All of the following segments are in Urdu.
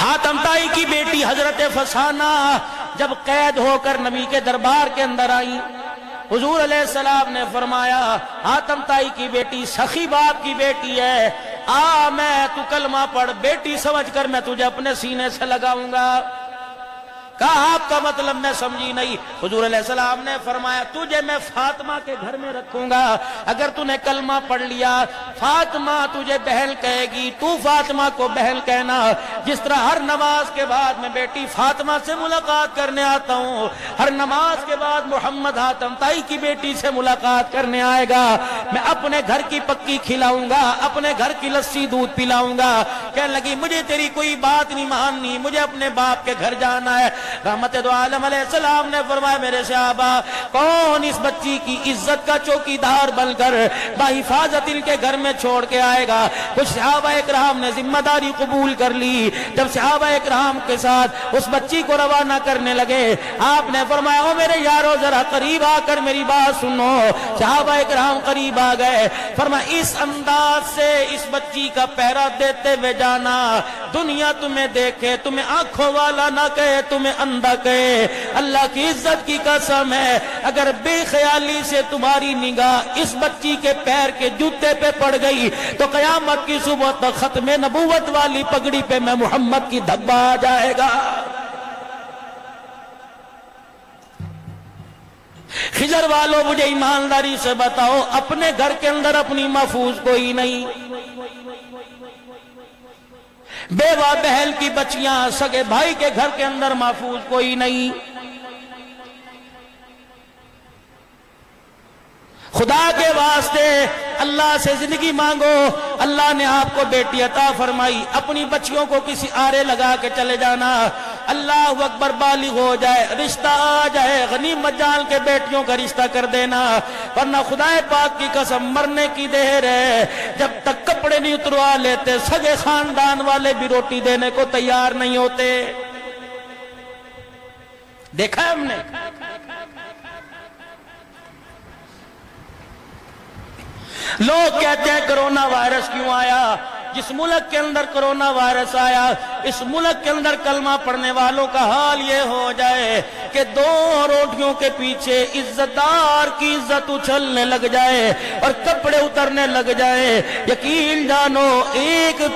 حاتم طائی کی بیٹی حضرت فسانہ جب قید ہو کر نبی کے دربار کے اندر آئی، حضور علیہ السلام نے فرمایا حاتم طائی کی بیٹی سخی باپ کی بیٹی ہے، میں تو کلمہ پڑھ، بیٹی سمجھ کر میں تجھے اپنے سینے سے لگاؤں گا۔ کہا آپ کا مطلب میں سمجھی نہیں۔ حضور علیہ السلام نے فرمایا تجھے میں فاطمہ کے گھر میں رکھوں گا، اگر تو نے کلمہ پڑھ لیا فاطمہ تجھے بہن کہے گی، تو فاطمہ کو بہن کہنا۔ جس طرح ہر نماز کے بعد میں بیٹی فاطمہ سے ملاقات کرنے آتا ہوں، ہر نماز کے بعد محمد حاتم طائی کی بیٹی سے ملاقات کرنے آئے گا، میں اپنے گھر کی پکی کھلاؤں گا، اپنے گھر کی لسی دودھ پلاؤں گا۔ کہنے لگی مجھے تیری کوئی بات نہیں ماننی، مجھے اپنے باپ کے گھر جانا ہے۔ رحمت دو عالم علیہ السلام نے فرمایا میرے صحابہ کون اس بچی کی عزت کا چوکیدار بن کر بحفاظت ان کے گھر میں چھوڑ کے آئے گا؟ کچھ صحابہ اکرام نے ذمہ داری قبول کر لی۔ جب صحابہ اکرام کے ساتھ اس بچی کو روانہ کرنے لگے، آپ نے فرمایا او میرے یارو ذرا قریب آ کر میری بات سنو۔ صحابہ اکرام قریب آ گئے، فرمایا اس انداز سے اس بچی کا پہرا دیتے ہوئے جانا، دنیا تمہیں دیکھے تمہیں آنکھوں والا نہ کہے، تمہیں اندھا کہے۔ اللہ کی عزت کی قسم ہے اگر بے خیالی سے تمہاری نگاہ اس بچی کے پیر کے جوتے پہ پڑ گئی تو قیامت کی صبح تک ختم نبوت والی پگڑی پہ میں محمد کی دھبا آ جائے گا۔ خضر والوں مجھے ایمانداری سے بتاؤ، اپنے گھر کے اندر اپنی محفوظ کوئی نہیں، بیوہ بہن کی بچیاں سگے بھائی کے گھر کے اندر محفوظ کوئی نہیں۔ خدا کے واسطے اللہ سے زندگی مانگو، اللہ نے آپ کو بیٹی عطا فرمائی، اپنی بچیوں کو کسی آرے لگا کے چلے جانا، اللہ اکبر بالغ ہو جائے رشتہ آ جائے غنیمت جان کے بیٹیوں کا رشتہ کر دینا، ورنہ خدا پاک کی قسم مرنے کی دیر ہے جب تک کپڑے نہیں اتروا لیتے سگے خاندان والے بھی روٹی دینے کو تیار نہیں ہوتے۔ دیکھا ہے ہم نے، لوگ کہتے ہیں کرونا وائرس کیوں آیا؟ جس ملک کے اندر کرونا وائرس آیا اس ملک کے اندر کلمہ پڑھنے والوں کا حال یہ ہو جائے کہ دو روٹیوں کے پیچھے عزت دار کی عزت اچھلنے لگ جائے اور کپڑے اترنے لگ جائے۔ یقین جانو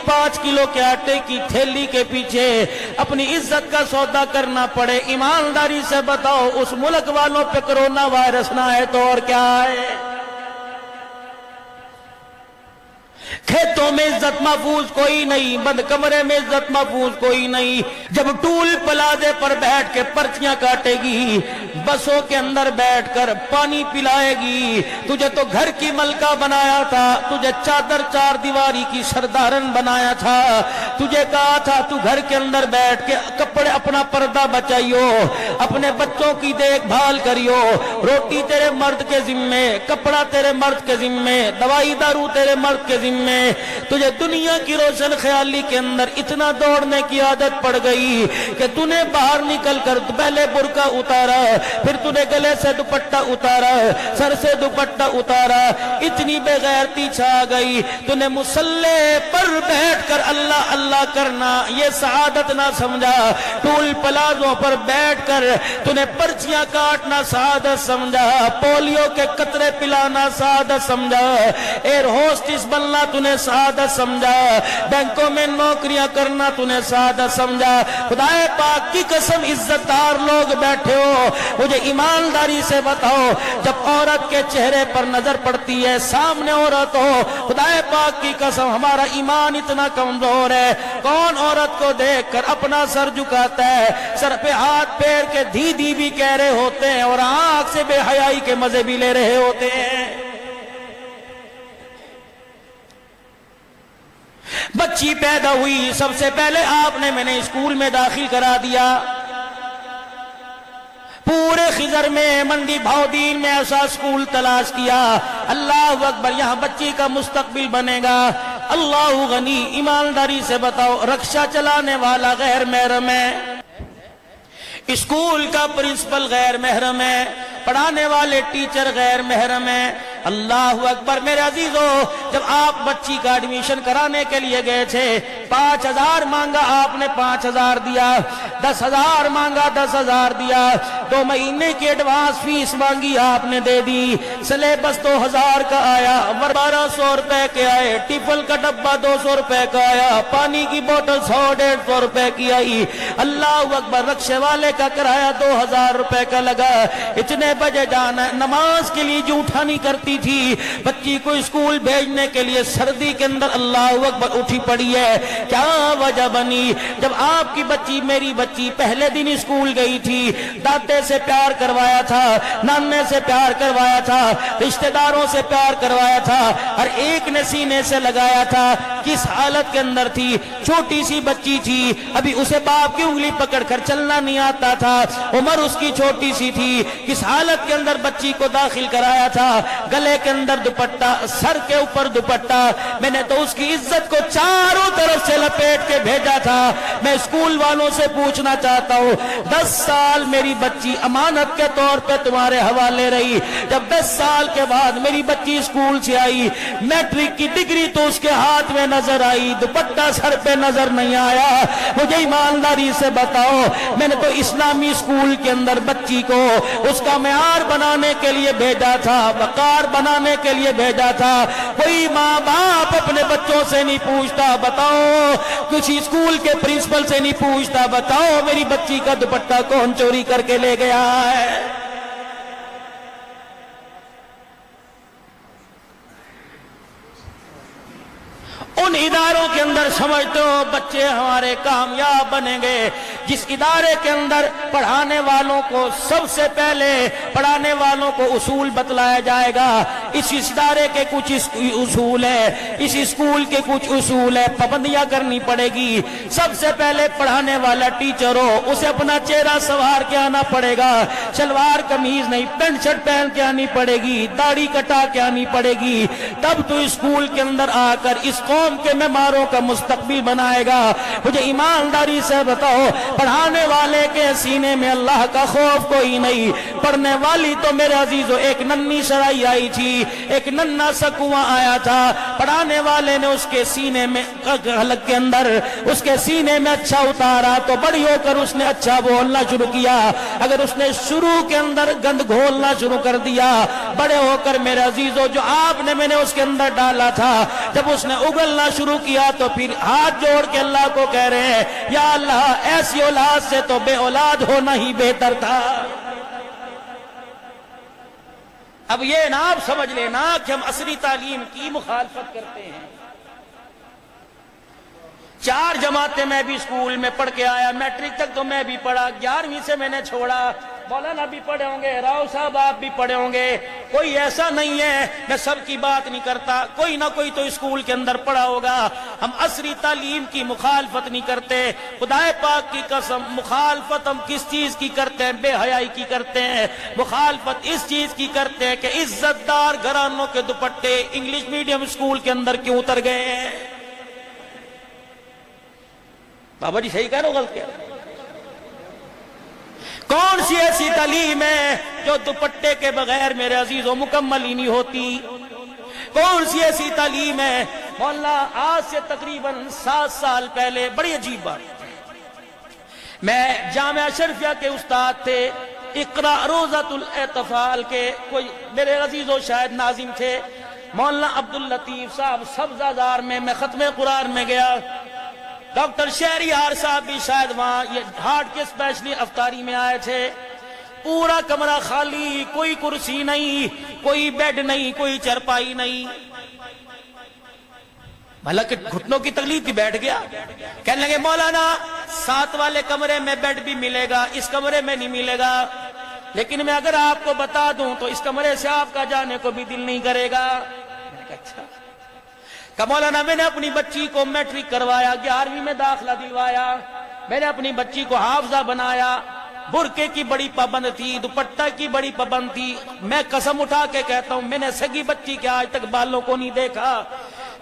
5 کلو کے آٹے کی تھیلی کے پیچھے اپنی عزت کا سودا کرنا پڑے۔ ایمانداری سے بتاؤ اس ملک والوں پہ کرونا وائرس نہ آئے تو اور کیا آئے؟ کھیتوں میں عزت محفوظ کوئی نہیں، بند کمرے میں عزت محفوظ کوئی نہیں۔ جب ٹول پلازے پر بیٹھ کے پرچیاں کاٹے گی، بسوں کے اندر بیٹھ کر پانی پلائے گی، تجھے تو گھر کی ملکہ بنایا تھا، تجھے چادر 4 دیواری کی سردارن بنایا تھا، تجھے کہا تھا تو گھر کے اندر بیٹھ کے کپڑے اپنا پردہ بچائیو، اپنے بچوں کی دیکھ بھال کریو، روٹی تیرے مرد کے ذمے، کپڑا تیرے مرد کے ذمے، دوائی دارو تیرے مرد کے ذمے۔ تجھے دنیا کی روشن خیالی کے اندر اتنا دوڑنے کی عادت پڑ گئی کہ تو نے باہر نکل کر پہلے برقع اتارا، پھر تو نے گلے سے دوپٹہ اتارا، سر سے دوپٹہ اتارا، اتنی بے غیرتی چھا گئی تو نے مصلی پر بیٹھ کر اللہ اللہ کرنا یہ سعادت نہ سمجھا، ٹول پلازوں پر بیٹھ کر تو نے پرچیاں کاٹنا سعادت سمجھا، پولیو کے قطرے پلانا سعادت سمجھا، ایئر ہوسٹس بننا تو نے سعادت سمجھا، بینکوں میں نوکریاں کرنا تو نے سعادت سمجھا۔ خدا پاک کی قسم عزت دار لوگ بیٹھے ہو، مجھے ایمانداری سے بتاؤ جب عورت کے چہرے پر نظر پڑتی ہے سامنے عورت ہو، خدا پاک کی قسم ہمارا ایمان اتنا کمزور ہے، کون عورت کو دیکھ کر اپنا سر جھکاتا ہے، سر پہ ہاتھ پھیر کے دھی دھی بھی کہہ رہے ہوتے ہیں اور آنکھ سے بے حیائی کے مزے بھی لے رہے ہوتے ہیں۔ بچی پیدا ہوئی سب سے پہلے آپ نے میں نے اسکول میں داخل کرا دیا، پورے خضر میں منڈی بھاؤدین میں ایسا اسکول تلاش کیا، اللہ اکبر یہاں بچی کا مستقبل بنے گا۔ اللہ غنی، ایمانداری سے بتاؤ رکشہ چلانے والا غیر محرم ہے، اسکول کا پرنسپل غیر محرم ہے، پڑھانے والے ٹیچر غیر محرم ہیں، اللہ اکبر میرے عزیزو، جب آپ بچی کا ایڈمیشن کرانے کے لیے گئے تھے 5,000 مانگا، آپ نے 5,000 دیا، 10,000 مانگا 10,000 دیا، 2 مہینے کی ایڈوانس فیس مانگی آپ نے دے دی، سلیبس 2,000 کا آیا، 1,200 روپے کے آئے، ٹیفل کا ڈبہ 200 روپے کا آیا، پانی کی بوتل 100-150 روپے کی آئی، اللہ اکبر رکشے والے کا کرایہ 2,000 روپے کا لگا، اتنے بجے جانا، نماز کے لیے جو اٹھا نہیں کرتی تھی، بچی کو اسکول بھیجنے کے لیے سردی کے اندر اللہ اکبر اٹھی پڑی ہے، کیا وجہ بنی؟ جب آپ کی بچی میری بچی پہلے دن اسکول گئی تھی، دادے سے پیار کروایا تھا، نانے سے پیار کروایا تھا، رشتہ داروں سے پیار کروایا تھا، ہر ایک نے سینے سے لگایا تھا، کس حالت کے اندر تھی؟ چھوٹی سی بچی تھی، ابھی اسے باپ کی انگلی پکڑ کر چلنا نہیں آتا تھا، عمر اس کی چھوٹی سی تھی، کس حالت کے اندر بچی کو داخل کرایا تھا، گلے کے اندر دوپٹہ، سر کے اوپر دوپٹہ، میں نے تو اس کی عزت کو چاروں طرف سے لپیٹ کے بھیجا تھا۔ میں اسکول والوں سے پوچھنا چاہتا ہوں، 10 سال میری بچی امانت کے طور پہ تمہارے حوالے رہی، جب 10 سال کے بعد میری بچی اسکول سے آئی، میٹرک کی ڈگری تو اس کے ہاتھ میں نظر آئی، دوپٹہ سر پہ نظر نہیں آیا، مجھے ایمانداری سے بتاؤ، میں نے تو اسلامی اسکول کے اندر بچی کو اس کا معیار بنانے کے لیے بھیجا تھا، وقار بنانے کے لیے بھیجا تھا۔ کوئی ماں باپ اپنے بچوں سے نہیں پوچھتا، بتاؤ کسی اسکول کے پرنسپل سے نہیں پوچھتا، بتاؤ میری بچی کا دوپٹہ کون چوری کر کے لے گیا ہے؟ ان اداروں کے اندر سمجھتے ہو بچے ہمارے کامیاب بنیں گے جس ادارے کے اندر پڑھانے والوں کو سب سے پہلے پڑھانے والوں کو اصول بتلایا جائے گا، اس ادارے کے کچھ اصول ہے، اس اسکول کے کچھ اصول ہے، پابندیاں کرنی پڑے گی۔ سب سے پہلے پڑھانے والا ٹیچر ہو، اسے اپنا چہرہ سنوار کے آنا پڑے گا، شلوار قمیض نہیں، پینٹ شرٹ پہن کے آنی پڑے گی، داڑھی کٹا کے آنی پڑے گی، تب تو اسکول کے اندر آ کر اس قوم کے معماروں کا مستقبل بنائے گا۔ مجھے ایمانداری سے بتاؤ، پڑھانے والے کے سینے میں اللہ کا خوف کوئی نہیں، پڑھنے والی تو میرے عزیزو ایک ننھی سرائی آئی تھی، ایک ننھا سا کنواں آیا تھا، پڑھانے والے نے اس کے سینے میں حلق کے اندر اس کے سینے میں اچھا اتارا تو بڑی ہو کر اس نے اچھا بولنا شروع کیا۔ اگر اس نے شروع کے اندر گند گھولنا شروع کر دیا، بڑے ہو کر میرے عزیزو جو آپ نے میں نے اس کے اندر ڈالا تھا، جب اس نے اگلنا شروع کیا تو پھر ہاتھ جوڑ کے اللہ کو کہہ رہے ہیں، یا اللہ ایسی اولاد سے تو بے اولاد ہونا ہی بہتر تھا۔ اب یہ نہ آپ سمجھ لینا کہ ہم عصری تعلیم کی مخالفت کرتے ہیں۔ 4 جماعتیں میں بھی اسکول میں پڑھ کے آیا، میٹرک تک تو میں بھی پڑھا، 11ویں سے میں نے چھوڑا، مولانا بھی پڑھے ہوں گے، راؤ صاحب آپ بھی پڑھے ہوں گے، کوئی ایسا نہیں ہے، میں سب کی بات نہیں کرتا، کوئی نہ کوئی تو اسکول کے اندر پڑھا ہوگا۔ ہم عصری تعلیم کی مخالفت نہیں کرتے، خدا پاک کی قسم مخالفت ہم کس چیز کی کرتے ہیں؟ بے حیائی کی کرتے ہیں۔ مخالفت اس چیز کی کرتے ہیں کہ عزت دار گھرانوں کے دوپٹے انگلش میڈیم اسکول کے اندر کیوں اتر گئے ہیں؟ بابا جی صحیح کہہ رہا ہو غلط کہہ رہا؟ کون سی ایسی تعلیم ہے جو دوپٹے کے بغیر میرے عزیزوں مکمل ہی نہیں ہوتی؟ کون سی ایسی تعلیم ہے؟ مولانا آج سے تقریباً 7 سال پہلے بڑی عجیب بات، میں جامعہ اشرفیہ کے استاد تھے، اقرا روضۃ الاطفال کے کوئی میرے عزیزوں شاید ناظم تھے، مولانا عبداللطیف صاحب سبزہ زار میں ختم قرآن میں گیا، ڈاکٹر شہریار صاحب بھی شاید وہاں یہ ہارٹ کے اسپیشلی افطاری میں آئے تھے، پورا کمرہ خالی، کوئی کرسی نہیں، کوئی بیڈ نہیں، کوئی چرپائی نہیں، حالانکہ گھٹنوں کی تکلیف تھی، بیٹھ گیا، کہنے لگے مولانا 7 والے کمرے میں بیڈ بھی ملے گا، اس کمرے میں نہیں ملے گا، لیکن میں اگر آپ کو بتا دوں تو اس کمرے سے آپ کا جانے کو بھی دل نہیں کرے گا۔ میں نے کہا اچھا، کہ مولانا میں نے اپنی بچی کو میٹرک کروایا، 11ویں میں داخلہ دلوایا، میں نے اپنی بچی کو حافظہ بنایا، برقعے کی بڑی پابند تھی، دوپٹہ کی بڑی پابند تھی، میں قسم اٹھا کے کہتا ہوں میں نے سگی بچی کے آج تک بالوں کو نہیں دیکھا،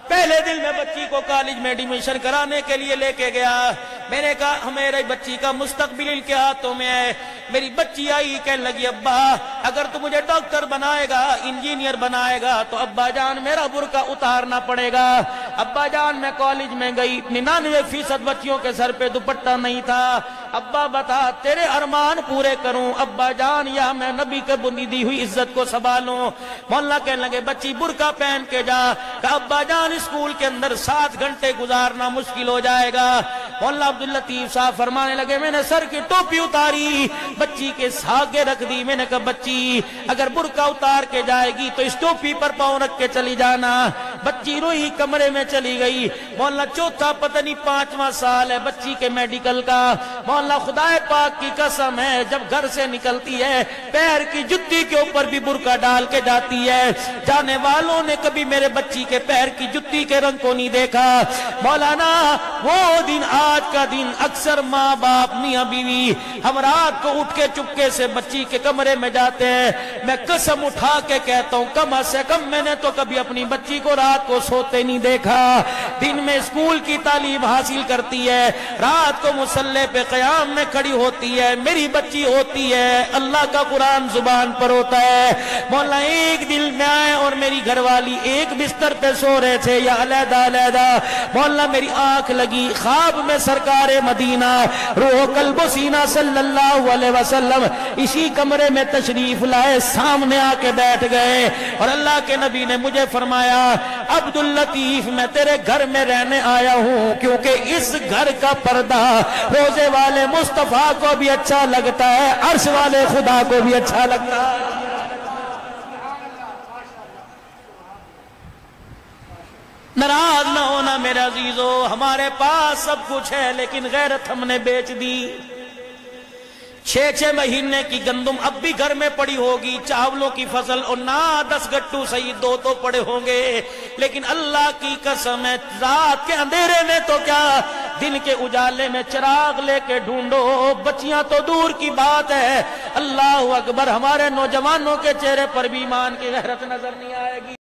پہلے دن میں بچی کو کالج میں ایڈمیشن کرانے کے لیے لے کے گیا. میں نے کہا میری بچی کا مستقبل ان کے ہاتھوں میں ہے. میری بچی آئی کہنے لگی ابا اگر تو مجھے ڈاکٹر بنائے گا انجینئر بنائے گا تو ابا جان میرا برقع اتارنا پڑے گا. ابا جان میں کالج میں گئی 99% بچیوں کے سر پہ دوپٹہ نہیں تھا. ابا بتا تیرے ارمان پورے کروں. ابا جان یا میں نبی کے بندی دی ہوئی عزت کو سنبھالوں. مولا کہنے لگے بچی برقع پہن کے جا. کہ ابا جان اسکول کے اندر 7 گھنٹے گزارنا مشکل ہو جائے گا. مولا عبداللطیف صاحب فرمانے لگے میں نے سر کی ٹوپی اتاری بچی کے ساگے رکھ دی. میں نے کہا بچی اگر برقع اتار کے جائے گی تو اس ٹوپی پر پاؤں رکھ کے چلی جانا. بچی روئی کمرے میں چلی گئی. مولا چوتھا پتہ نہیں 5واں سال ہے بچی کے میڈیکل کا. مولا خدا پاک کی قسم ہے جب گھر سے نکلتی ہے پیر کی جتی کے اوپر بھی برقع ڈال کے جاتی ہے. جانے والوں نے کبھی میرے بچی کے پیر کی جتی کے رنگ کو نہیں دیکھا. مولانا وہ دن آج کا دن اکثر ماں باپ میاں بیوی ہم رات کو اٹھ کے چپکے سے بچی کے کمرے میں جاتے ہیں. میں قسم اٹھا کے کہتا ہوں کم سے کم میں نے تو کبھی اپنی بچی کو رات کو سوتے نہیں دیکھا. دن میں اسکول کی تعلیم حاصل کرتی ہے رات کو مصلی پہ قیام میں کھڑی ہوتی ہے. میری بچی ہوتی ہے اللہ کا قرآن زبان پر ہوتا ہے. مولا ایک دل میں آئے اور میری گھر والی ایک بستر پہ سو رہے تھے یا علیحدہ علیحدہ. مولا میری آنکھ لگی خواب میں سرکار مدینہ روح قلب و سینہ صلی اللہ علیہ وسلم اسی کمرے میں تشریف لائے سامنے آ کے بیٹھ گئے. اور اللہ کے نبی نے مجھے فرمایا عبداللطیف میں تیرے گھر میں رہنے آیا ہوں کیونکہ اس گھر کا پردہ روزے والے مصطفیٰ کو بھی اچھا لگتا ہے عرش والے خدا کو بھی اچھا لگتا ہے. ناراض نہ ہونا میرے عزیزو ہمارے پاس سب کچھ ہے لیکن غیرت ہم نے بیچ دی. 6 مہینے کی گندم اب بھی گھر میں پڑی ہوگی چاولوں کی فصل اور نہ 10 گٹو صحیح 2 تو پڑے ہوں گے لیکن اللہ کی قسم ہے رات کے اندھیرے میں تو کیا دن کے اجالے میں چراغ لے کے ڈھونڈو. بچیاں تو دور کی بات ہے. اللہ اکبر ہمارے نوجوانوں کے چہرے پر بھی ایمان کی غیرت نظر نہیں آئے گی.